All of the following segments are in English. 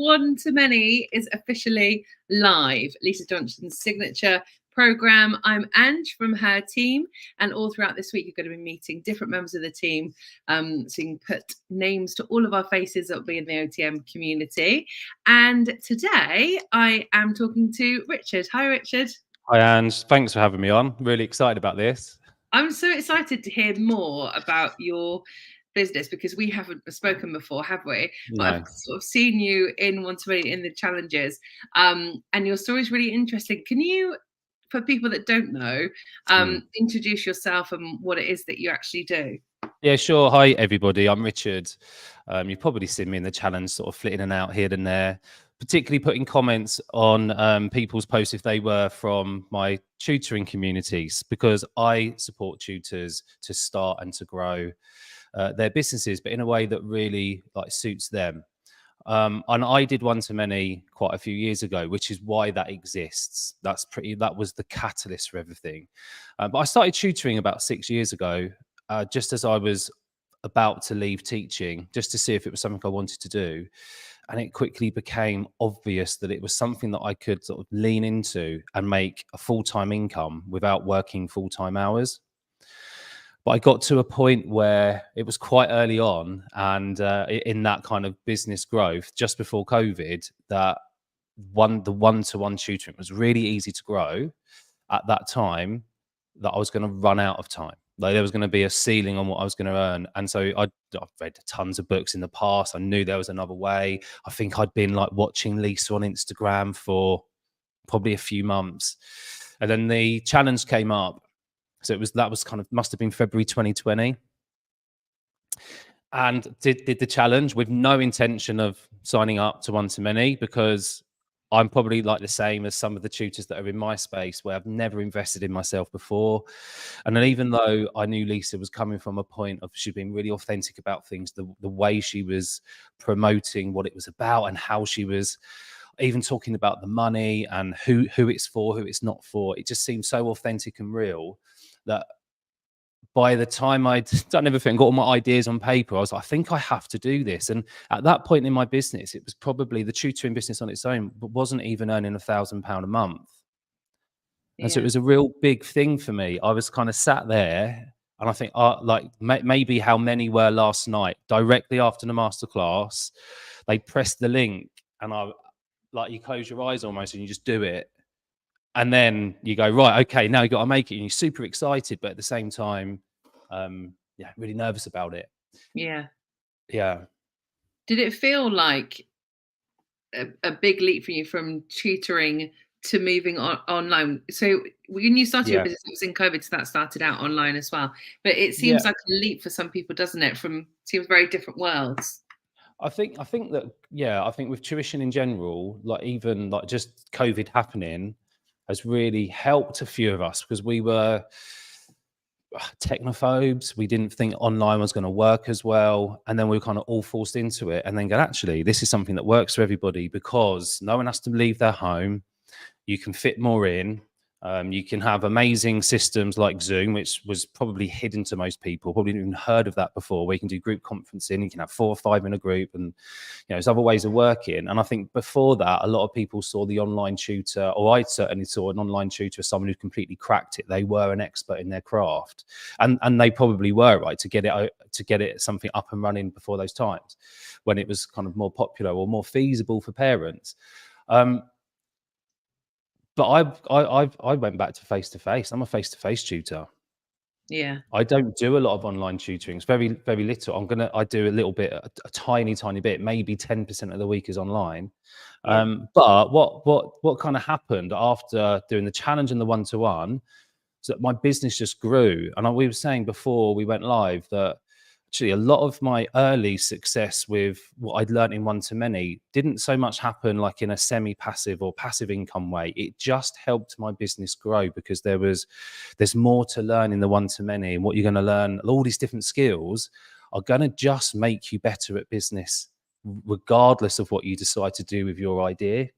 One to Many is officially live. Lisa Johnston's signature program. I'm Ange from her team, and all throughout this week, you're going to be meeting different members of the team. So you can put names to all of our faces that will be in the OTM community. And today, I am talking to Richard. Hi, Richard. Hi, Ange. Thanks for having me on. Really excited about this. I'm so excited to hear more about your business because we haven't spoken before, have we? But No. I've sort of seen you in One to Many in the challenges, and your story is really interesting. Can you, for people that don't know, introduce yourself and what it is that you actually do? Yeah, sure. Hi, everybody. I'm Richard. You've probably seen me in the challenge, sort of flitting in and out here and there, particularly putting comments on people's posts if they were from my tutoring communities, because I support tutors to start and to grow their businesses, but in a way that really suits them. And I did One to Many quite a few years ago, which is why that exists. That was the catalyst for everything. But I started tutoring about 6 years ago, just as I was about to leave teaching, just to see if it was something I wanted to do. And it quickly became obvious that it was something that I could sort of lean into and make a full-time income without working full-time hours. But I got to a point where it was quite early on, and in that kind of business growth, just before COVID, that the one-to-one tutoring was really easy to grow at that time, that I was going to run out of time. Like there was going to be a ceiling on what I was going to earn. And so I've read tons of books in the past. I knew there was another way. I think I'd been watching Lisa on Instagram for probably a few months. And then the challenge came up. So that was must have been February 2020. And did the challenge with no intention of signing up to One to Many, because I'm probably the same as some of the tutors that are in my space, where I've never invested in myself before. And then even though I knew Lisa was coming from a point of she'd been really authentic about things, the way she was promoting what it was about and how she was even talking about the money and who it's for, who it's not for, it just seemed so authentic and real that by the time I'd done everything, got all my ideas on paper, I was like, I think I have to do this. And at that point in my business, it was probably the tutoring business on its own, but wasn't even earning £1,000 a month. And so it was a real big thing for me. I was kind of sat there, and I think maybe how many were last night, directly after the masterclass, they pressed the link, and you close your eyes almost and you just do it. And then you go, right, okay, now you got to make it. And you're super excited, but at the same time, really nervous about it. Yeah. Yeah. Did it feel like a big leap for you from tutoring to moving online? So when you started your business, it was in COVID, so that started out online as well. But it seems like a leap for some people, doesn't it? Seems very different worlds. I think that, I think with tuition in general, even just COVID happening, has really helped a few of us, because we were technophobes. We didn't think online was going to work as well. And then we were kind of all forced into it, and then actually, this is something that works for everybody, because no one has to leave their home. You can fit more in. You can have amazing systems like Zoom, which was probably hidden to most people, probably didn't even heard of that before, where you can do group conferencing. You can have 4 or 5 in a group, and there's other ways of working. And I think before that, a lot of people saw the online tutor, or I certainly saw an online tutor as someone who completely cracked it. They were an expert in their craft, and they probably were, right, to get it something up and running before those times when it was kind of more popular or more feasible for parents. But I went back to face-to-face. I'm a face-to-face tutor. Yeah. I don't do a lot of online tutoring. It's very, very little. I do a little bit, a tiny bit, maybe 10% of the week is online. But what kind of happened after doing the challenge and the one-to-one, is that my business just grew. And we were saying before we went live that actually a lot of my early success with what I'd learned in One to Many didn't so much happen in a semi-passive or passive income way. It just helped my business grow, because there's more to learn in the One to Many, and what you're going to learn, all these different skills are going to just make you better at business, regardless of what you decide to do with your idea.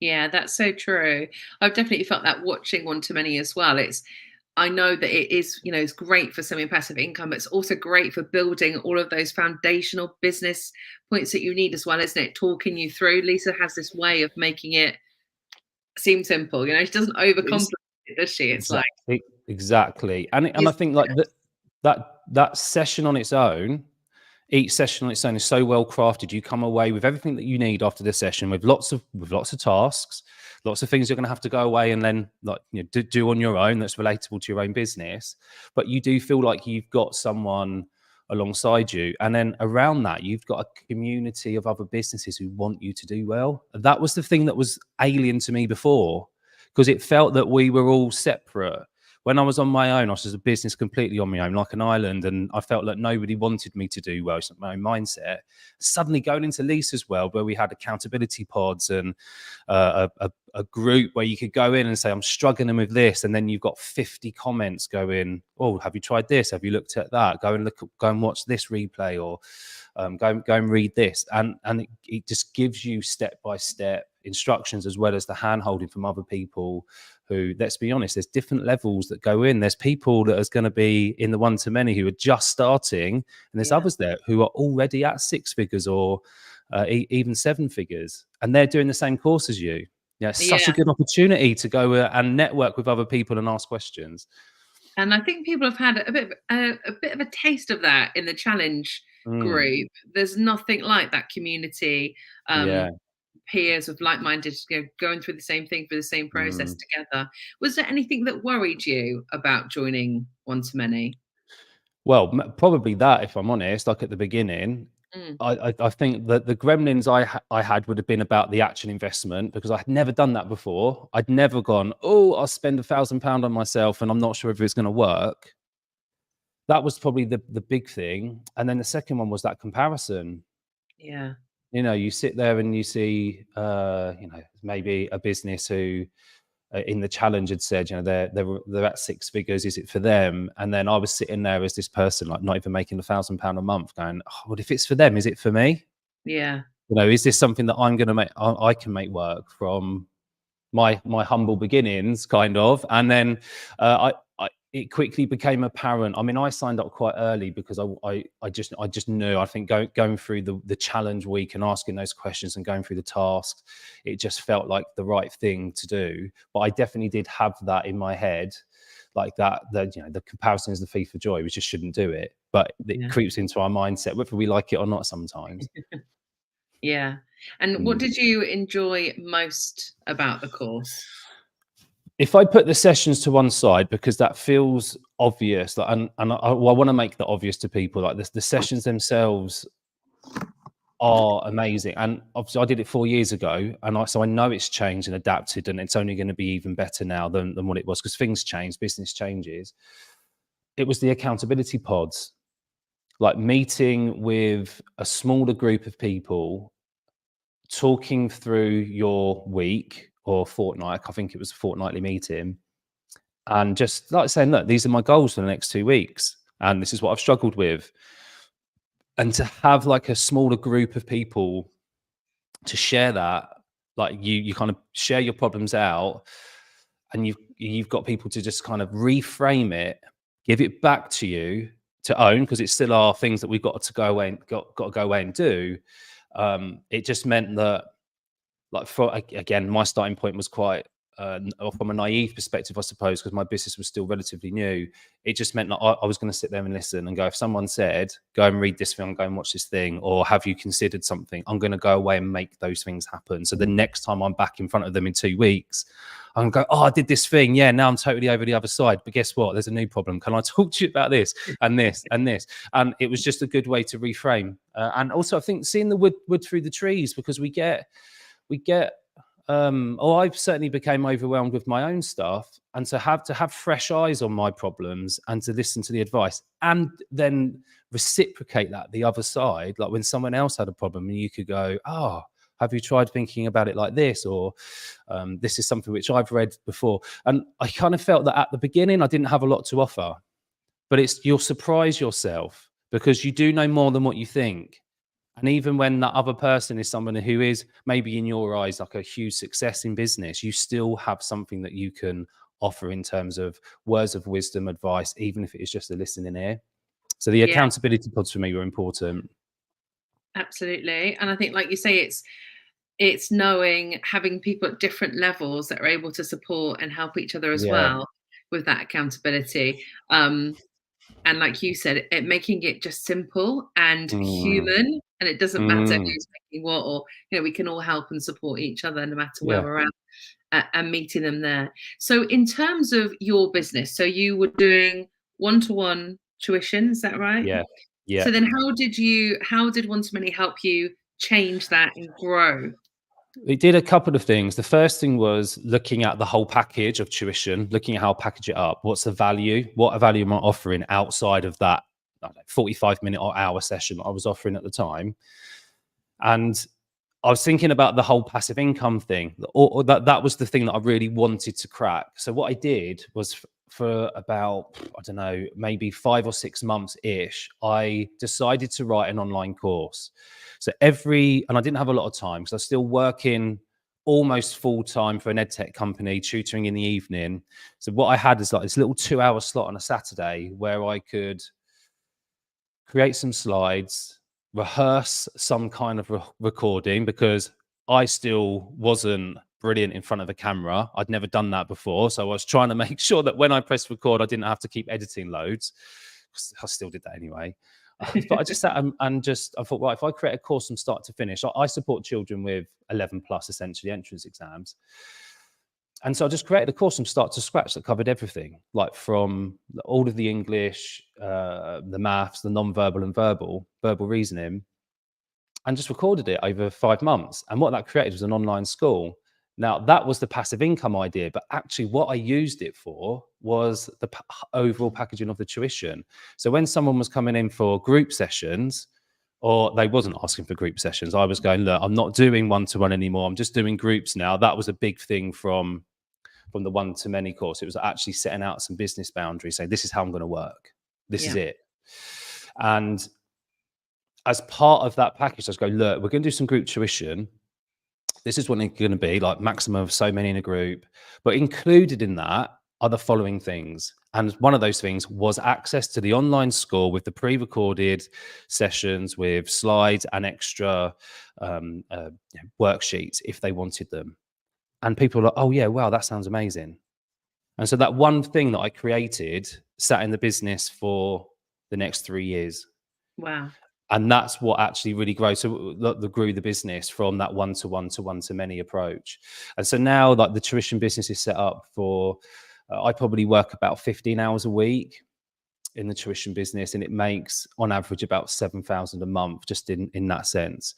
Yeah, that's so true. I've definitely felt that watching One to Many as well. I know that it is, it's great for semi-passive income, but it's also great for building all of those foundational business points that you need as well, isn't it? Talking you through. Lisa has this way of making it seem simple. She doesn't overcomplicate it, does she? It's like, Exactly. And I think like that session on its own, each session on its own is so well crafted. You come away with everything that you need after the session, with lots of tasks, lots of things you're going to have to go away and then do on your own that's relatable to your own business. But you do feel like you've got someone alongside you, and then around that you've got a community of other businesses who want you to do well. That was the thing that was alien to me before, because it felt that we were all separate. When I was on my own, I was as a business completely on my own, like an island, and I felt like nobody wanted me to do well. It's my own mindset. Suddenly going into Lisa's world, where we had accountability pods and a group where you could go in and say, I'm struggling with this. And then you've got 50 comments going, oh, have you tried this? Have you looked at that? Go and watch this replay, or go and read this. And it just gives you step-by-step instructions, as well as the hand-holding from other people who, let's be honest, there's different levels that go in. There's people that are going to be in the one-to-many who are just starting, and there's others there who are already at 6 figures or even 7 figures, and they're doing the same course as you. Such a good opportunity to go and network with other people and ask questions. And I think people have had a bit of a taste of that in the challenge group. There's nothing like that community. Peers of like-minded, going through the same thing, through the same process together. Was there anything that worried you about joining one-to-many? Well, probably that, if I'm honest. Like at the beginning, I think that the gremlins I had would have been about the actual investment, because I had never done that before. I'd never gone, oh, I'll spend £1,000 on myself and I'm not sure if it's going to work. That was probably the big thing. And then the second one was that comparison. Yeah. You sit there and you see, maybe a business who in the challenge had said, they're at 6 figures. Is it for them? And then I was sitting there as this person, like not even making £1,000 a month, going, oh, well, if it's for them, is it for me? Yeah. Is this something that I'm going to make? I can make work from my humble beginnings, kind of. And then it quickly became apparent. I mean, I signed up quite early because I just knew. I think going through the challenge week and asking those questions and going through the tasks, it just felt like the right thing to do. But I definitely did have that in my head, like that the comparison is the thief of joy. We just shouldn't do it. But it creeps into our mindset, whether we like it or not sometimes. Yeah. And what did you enjoy most about the course? If I put the sessions to one side, because that feels obvious, and I want to make that obvious to people, like the sessions themselves are amazing. And obviously I did it 4 years ago, and so I know it's changed and adapted, and it's only going to be even better now than what it was, because things change, business changes. It was the accountability pods, like meeting with a smaller group of people, talking through your week or fortnight. I think it was a fortnightly meeting, and just like saying, look, these are my goals for the next 2 weeks, and this is what I've struggled with. And to have like a smaller group of people to share that, like you kind of share your problems out, and you've got people to just kind of reframe it, give it back to you to own, because it still are things that we've got to go away and do. It just meant that, like, again, my starting point was quite from a naive perspective, I suppose, because my business was still relatively new. It just meant that I was going to sit there and listen and go, if someone said, go and read this thing, go and watch this thing, or have you considered something, I'm going to go away and make those things happen. So the next time I'm back in front of them in 2 weeks, I'm going to go, oh, I did this thing. Yeah, now I'm totally over the other side. But guess what? There's a new problem. Can I talk to you about this and this and this? And it was just a good way to reframe. And also, I think seeing the wood through the trees, because we get I've certainly became overwhelmed with my own stuff, and to have fresh eyes on my problems and to listen to the advice and then reciprocate that the other side, like when someone else had a problem and you could go, oh, have you tried thinking about it like this? Or this is something which I've read before. And I kind of felt that at the beginning I didn't have a lot to offer, but you'll surprise yourself, because you do know more than what you think. And even when that other person is someone who is maybe in your eyes like a huge success in business, you still have something that you can offer in terms of words of wisdom, advice, even if it is just a listening ear. So the accountability pods for me were important. Absolutely. And I think, like you say, it's knowing, having people at different levels that are able to support and help each other as well with that accountability. And like you said, making it just simple and human, and it doesn't matter who's making what, or we can all help and support each other no matter where we're at, and meeting them there. So in terms of your business, so you were doing one-to-one tuition, is that right? Yeah. So then how did One-to-Many help you change that and grow? It did a couple of things. The first thing was looking at the whole package of tuition, looking at how I package it up. What's the value? What value am I offering outside of that 45-minute or hour session I was offering at the time? And I was thinking about the whole passive income thing, or that was the thing that I really wanted to crack. So what I did was, for about, I don't know, maybe 5 or 6 months ish, I decided to write an online course. So and I didn't have a lot of time because I was still working almost full time for an edtech company, tutoring in the evening. So what I had is like this little 2-hour slot on a Saturday where I could create some slides, rehearse some kind of recording, because I still wasn't brilliant in front of a camera. I'd never done that before. So I was trying to make sure that when I pressed record, I didn't have to keep editing loads. I still did that anyway. But I just sat and I thought, right, if I create a course from start to finish, I support children with 11 plus essentially entrance exams. And so I just created a course from start to scratch that covered everything, like from all of the English, the maths, the non-verbal and verbal reasoning, and just recorded it over 5 months. And what that created was an online school. Now, that was the passive income idea, but actually what I used it for was the overall packaging of the tuition. So when someone was coming in for group sessions, or they wasn't asking for group sessions, I was going, look, I'm not doing one-to-one anymore. I'm just doing groups now. That was a big thing from the One-to-Many course. It was actually setting out some business boundaries, saying, this is how I'm going to work. This is it. And as part of that package, I was going, look, we're going to do some group tuition. This is what it's going to be, like maximum of so many in a group. But included in that are the following things. And one of those things was access to the online school with the pre-recorded sessions with slides and extra worksheets if they wanted them. And people were like, oh yeah, wow, that sounds amazing. And so that one thing that I created sat in the business for the next 3 years. Wow. And that's what actually really grew. So grew the business from that one-to-one to one-to-many approach. And so now, like, the tuition business is set up for, I probably work about 15 hours a week in the tuition business, and it makes on average about 7,000 a month, just in that sense.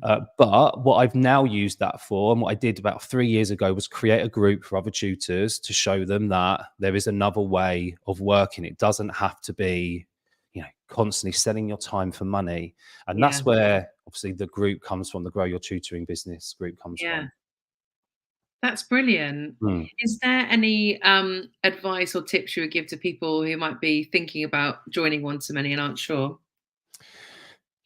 But what I've now used that for, and what I did about 3 years ago, was create a group for other tutors to show them that there is another way of working. It doesn't have to be, constantly selling your time for money. And that's where obviously the group comes from, the Grow Your Tutoring Business group comes from. That's brilliant. Is there any advice or tips you would give to people who might be thinking about joining One-to-Many and aren't sure?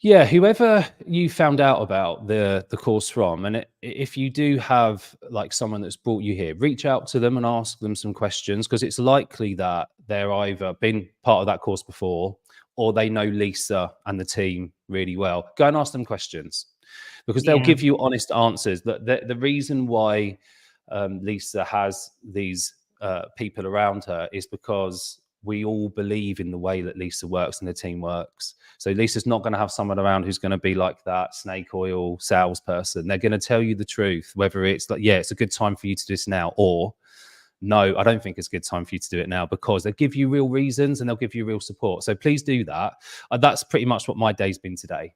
Yeah, whoever you found out about the course from, and if you do have like someone that's brought you here, reach out to them and ask them some questions, because it's likely that they're either been part of that course before, or they know Lisa and the team really well. Go and ask them questions, because they'll give you honest answers. The reason why Lisa has these people around her is because we all believe in the way that Lisa works and the team works. So Lisa's not going to have someone around who's going to be like that snake oil salesperson. They're going to tell you the truth, whether it's like, yeah, it's a good time for you to do this now, or no, I don't think it's a good time for you to do it now, because they give you real reasons and they'll give you real support. So please do that. That's pretty much what my day's been today,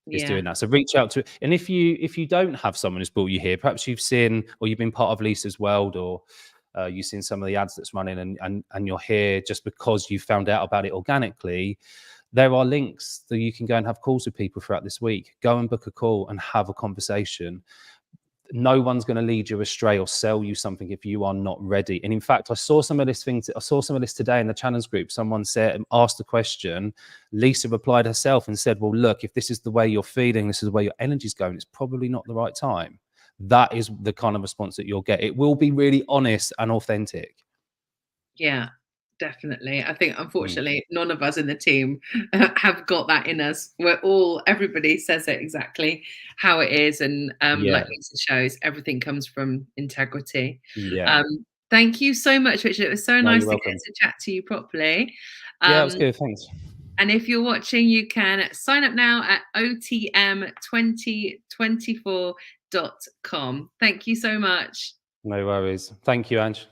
is doing that. So reach out to, and if you don't have someone who's brought you here, perhaps you've seen, or you've been part of Lisa's world, or you've seen some of the ads that's running, and you're here just because you found out about it organically, there are links that you can go and have calls with people throughout this week. Go and book a call and have a conversation. No one's going to lead you astray or sell you something if you are not ready. And in fact, I saw some of this today in the challenge group. Someone asked a question. Lisa replied herself and said, well, look, if this is the way you're feeling, this is the way your energy's going, it's probably not the right time. that is the kind of response that you'll get. It will be really honest and authentic. Yeah, definitely. I think unfortunately none of us in the team have got that in us. Everybody says it exactly how it is, and like Lisa shows, everything comes from integrity. Yeah. Thank you so much, Richard. It was so nice to get to chat to you properly. Yeah, it was good. Thanks. And if you're watching, you can sign up now at otm2024.com. Thank you so much. No worries. Thank you, Ange.